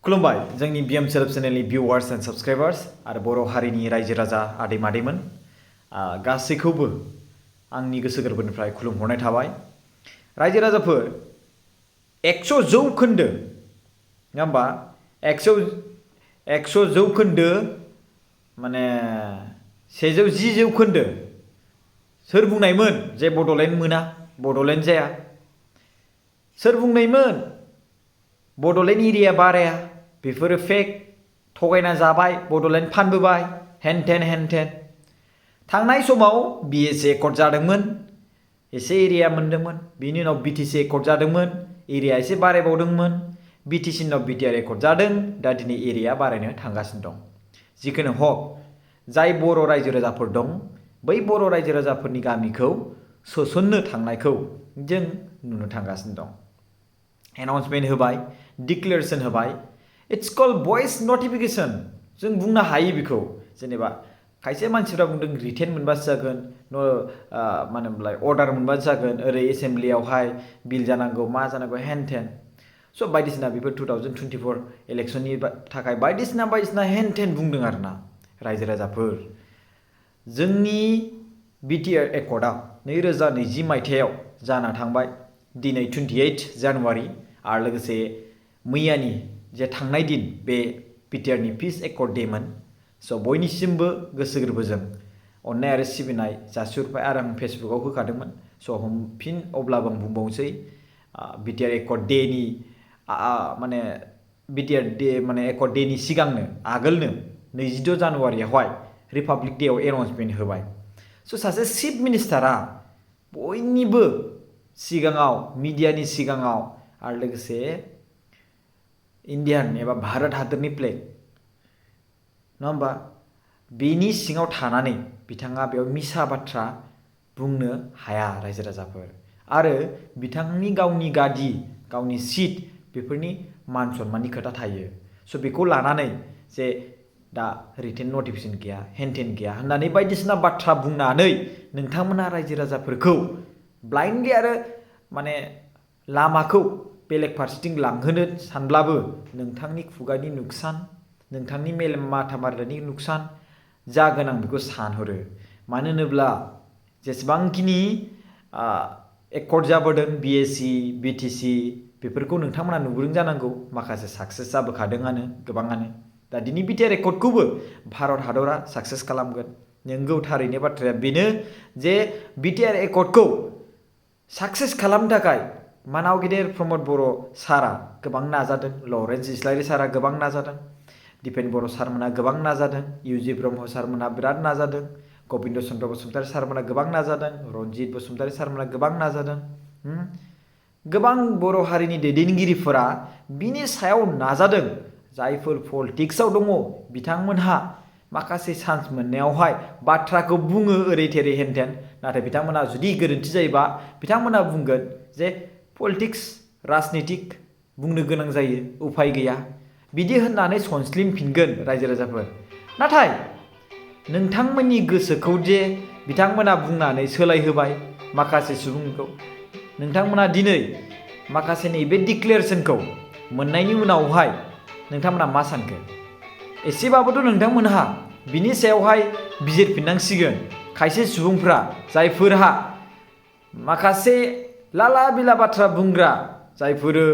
खुलुमबाय जोंनि BM celeb चेनेलनि भिउवार्स and साबस्क्राइबार्स आरो बर' हारिनि रायजो राजा आदै मादैमोन गासैखौबो आंनि गोसो गोरबोनिफ्राय खुलुमहरनाय थाबाय। रायजो राजाफोर 100 जौखोन्दो नङा होमबा 100 जौखोन्दो माने 110 जौखोन्दो सोर बुंनायमोन जे बड'लेण्ड मोना बड'लेण्ड जाया? सोर बुंनायमोन बड'लेण्ड एरिया बाराया? बेफोरो फेक थगायना जाबाय बड'लेण्ड फानबोबाय हेनटेन थांनाय समाव बिएसि एकर्ड जादोंमोन एसे एरिया मोनदोंमोन बिनि उनाव बिटिसि एकर्ड जादोंमोन एरिया एसे बारायबावदोंमोन बिटिसि उनाव बिटिआर एकर्ड जादों दा दिनै एरिया बारायनो थांगासिनो दं। जिखुनु हक जाय बर' रायजो राजाफोर दं बै बर' रायजो राजाफोरनि गामिखौ सोसननो थांनायखौ जों नुनो थांगासिनो दं। एनाउन्समेन्ट होबाय डिक्लेरेसन होबाय इट्स कल्ड भइस नटिफिकेशन जों बुंनो हायो बेखौ जेनेबा खायसे मानसिफ्रा बुंदों रिटेन मोनबासो जागोन मा होनोमोनलाय अर्डार मोनबासो जागोन ओरै एसेम्ब्लियावहाय बिल जानांगौ मा जानांगौ हेनटेन स' बायदिसिना बेफोर 2024 इलेक्सननि थाखाय बायदिसिना हेनटेन बुंदों आरोना रायजो राजाफोर जोंनि बिटिआर एकर्डआ 2020 मायथाइयाव जाना थांबाय दिनै 28 जानुवारि आरो लोगोसे मैयानि जे थांनाय दिन बे बिटिआरनि पिस एकर्ड डेमोन स' बयनिसिमबो गोसो गोरबोजों अननाय आरो सिबिनाय जासिहरबाय आरो आं फेसबुकआव होखादोंमोन स' फिन अब्लाबो आं बुंबावनोसै बिटिआर एकर्ड डेनि माने बिटिआर डे माने एकर्ड डेनि सिगांनो आगोलनो 26 जानुवारियावहाय रिपाब्लिक डेआव एनाउन्समेन्ट होबाय स' सासे चिफ मिनिस्टारा बयनिबो सिगाङाव मिडियानि सिगाङाव आरो लोगोसे इन्डियान एबा भारत हादरनि फ्लेग नङा होमबा बेनि सिङाव थानानै बिथाङा बेयाव मिसा बाथ्रा बुंनो हाया रायजो राजाफोर आरो बिथांनि गावनि गादि गावनि सिट बेफोरनि मान सन्माननि खोथा थायो स' बेखौ लानानै जे दा रिटेन नटिफिकेशन गैया हेनटेन गैया होननानै बायदिसिना बाथ्रा बुंनानै नोंथांमोना रायजो राजाफोरखौ ब्लाइन्डलि आरो माने लामाखौ बेलेग फारसेथिं लांहोनो सानब्लाबो नोंथांनि खुगानि नुकसान नोंथांनि मेलेम माथा मारिनायनि नुकसान जागोन आं बेखौ सानहरो मानो होनोब्ला जेसेबांखिनि एकर्ड जाबोदों बिएसि बिटिसि बेफोरखौ नोंथांमोना नुबोदों जानांगौ माखासे साक्सेस जाबोखादोंआनो गोबाङानो दा दिनै बिटिआर एकर्डखौबो भारत हादरा साक्सेस खालामगोन नोंगौ थारैनो बाथ्राया बेनो जे बिटिआर एकर्डखौ साक्सेस खालामनो थाखाय मानाव गेदेर प्रमद बर' सारा गोबां नाजादों लरेन्स इस्लारि सारा गोबां नाजादों दिपेन बर' सारमोना गोबां नाजादों इउजि ब्रह्म सारमोना बिराद नाजादों गबिन्द चन्द्र बसुमतारी सारमोना गोबां नाजादों रनजित बसुमतारी सारमोना गोबां नाजादों गोबां बर' हारिनि दैदेनगिरिफोरा बिनि सायाव नाजादों जायफोर पलिटिक्सआव दङ बिथांमोनहा माखासे चान्स मोननायावहाय बाथ्राखौ बुङो ओरै थेरै हेनटेन नाथाय बिथांमोना जुदि गोरोन्थि जायोबा बिथांमोना बुंगोन जे पलिटिक्स राजनितिक बुंनो गोनां जायो उफाय गैया बिदि होननानै सनस्लिमफिनगोन रायजो राजाफोर नाथाय नोंथांमोननि गोसोखौ जे बिथांमोना बुंनानै सोलायहोबाय माखासे सुबुंखौ नोंथांमोना दिनै माखासे नैबे डिक्लेरेसनखौ मोननायनि उनावहाय नोंथांमोना मा सानखो एसेबाबोथ' नोंथांमोनहा बिनि सायावहाय बिजिरफिननांसिगोन खायसे सुबुंफ्रा जायफोरहा माखासे लाला बिला बाथ्रा बुंग्रा जायफोरो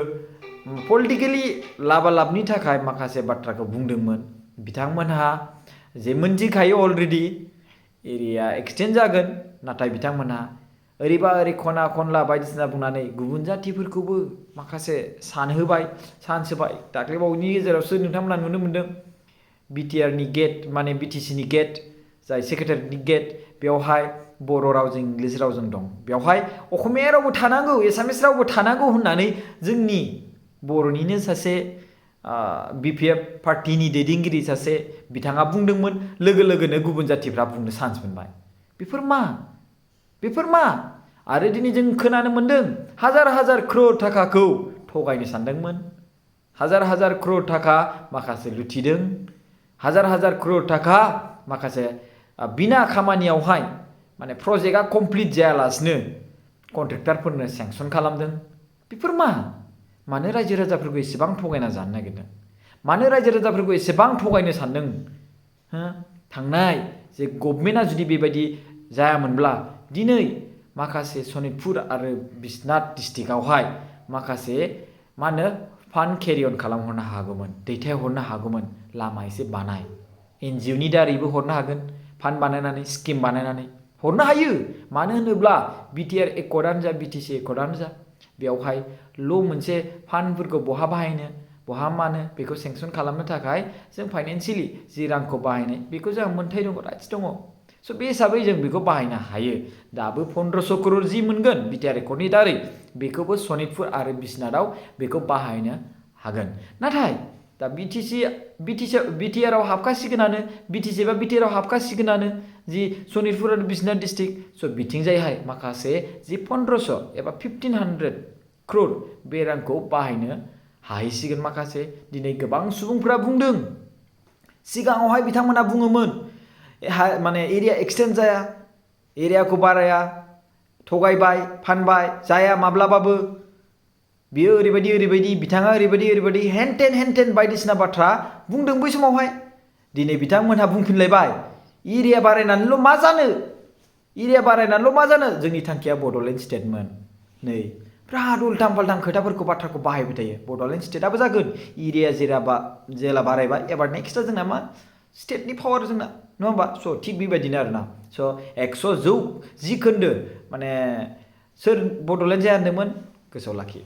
पलिटिकेलि लाबालाबनि थाखाय माखासे बाथ्राखौ बुंदोंमोन बिथांमोनहा जे मोनथिखायो अलरेडि एरिया एक्सटेन्ड जागोन नाथाय बिथांमोनहा ओरैबा ओरै खना खनला बायदिसिना बुंनानै गुबुन जातिफोरखौबो माखासे सानहोबाय चान्स होबाय दाख्लैबावैनि गेजेरावसो नोंथांमोना नुनो मोन्दों बिटिआरनि गेट माने बिटिसिनि गेट जाय सेक्रेटारिनि गेट बेवहाय बर' रावजों इंलिस रावजों दं बेवहाय असमिया रावबो थानांगौ एसामिस रावबो थानांगौ होननानै जोंनि बर'निनो सासे बिपिएफ पार्टिनि दैदेनगिरि सासे बिथाङा बुंदोंमोन लोगो लोगोनो गुबुन जातिफ्रा बुंनो चान्स मोनबाय बेफोर मा आरो दिनै जों खोनानो मोन्दों हाजार क्रर थाखाखौ थगायनो सानदोंमोन हाजार क्रर थाखा माखासे लुथिदों हाजार क्रर थाखा माखासे बिना खामानियावहाय माने प्रजेक्टआ कमप्लिट जायालासिनो कन्ट्रेक्टरफोरनो सेंसन खालामदों बेफोर मानो रायजो राजाफोरखौ एसेबां थगायना जानो नागिरदों मानो रायजो राजाफोरखौ एसेबां थगायनो सानदों हो थांनाय जे गभर्नमेन्टआ जुदि बेबायदि जायामोनब्ला दिनै माखासे सनितपुर आरो बिश्वनाथ डिस्ट्रिक्टआवहाय माखासे मा होनो फान्ड केरि अन खालामहरनो हागौमोन दैथायहरनो हागौमोन लामा एसे बानाय NGOनि दारैबो हरनो हागोन फान्ड बानायनानै स्किम बानायनानै हरनो हायो मानो होनोब्ला BTR एकर्डआनो जा BTC एकर्डआनो जा बेवहाय मोनसे फान्डफोरखौ बहा बाहायनो बहा मानो बेखौ सेंसन खालामनो थाखाय जों फाइनान्सियेलि जि रांखौ बाहायनाय बेखौ जों मोन्थाय दङ राइट्स दङ स' बे हिसाबै जों बेखौ बाहायनो हायो दाबो 1500 करोड़ जि मोनगोन BTR एकर्डनि दारै बेखौबो सनितपुर आरो बिश्वनाथआव बेखौ बाहायनो हागोन नाथाय दा BTRआव हाबखासिगोनानो BTC बा BTRआव हाबखासिगोनानो जि सनितपुर आरो बिश्वनाथ डिस्ट्रिक्ट स' बिथिंजायहाय माखासे जि 1500 एबा 1500 करोड़ बे रांखौ बाहायनो हाहैसिगोन माखासे दिनै गोबां सुबुंफोरा बुंदों सिगाङावहाय बिथांमोना बुङोमोन माने एरिया एक्सटेन्ड जाया एरियाखौ बाराया थगायबाय फानबाय जाया माब्लाबाबो बियो ओरैबायदि बिथाङा ओरैबायदि हेनटेन बायदिसिना बाथ्रा बुंदों बै समावहाय दिनै बिथांमोनहा बुंफिनलायबाय एरिया बारायनानैल' मा जानो जोंनि थांखिया बड'लेण्ड स्टेटमोन नै बिराद उल्टां फाल्टां खोथाफोरखौ बाथ्राखौ बाहायबाय थायो बड'लेण्ड स्टेटआबो जागोन एरिया जेला बारायबाय एबार नेक्स्टआ जोंना मा स्टेटनि पावार जोंना नङा होमबा स' थिग बेबायदिनो आरोना स' 100 जौखोन्दो माने सोर बड'लेण्ड जाया होनदोंमोन गोसोआव लाखि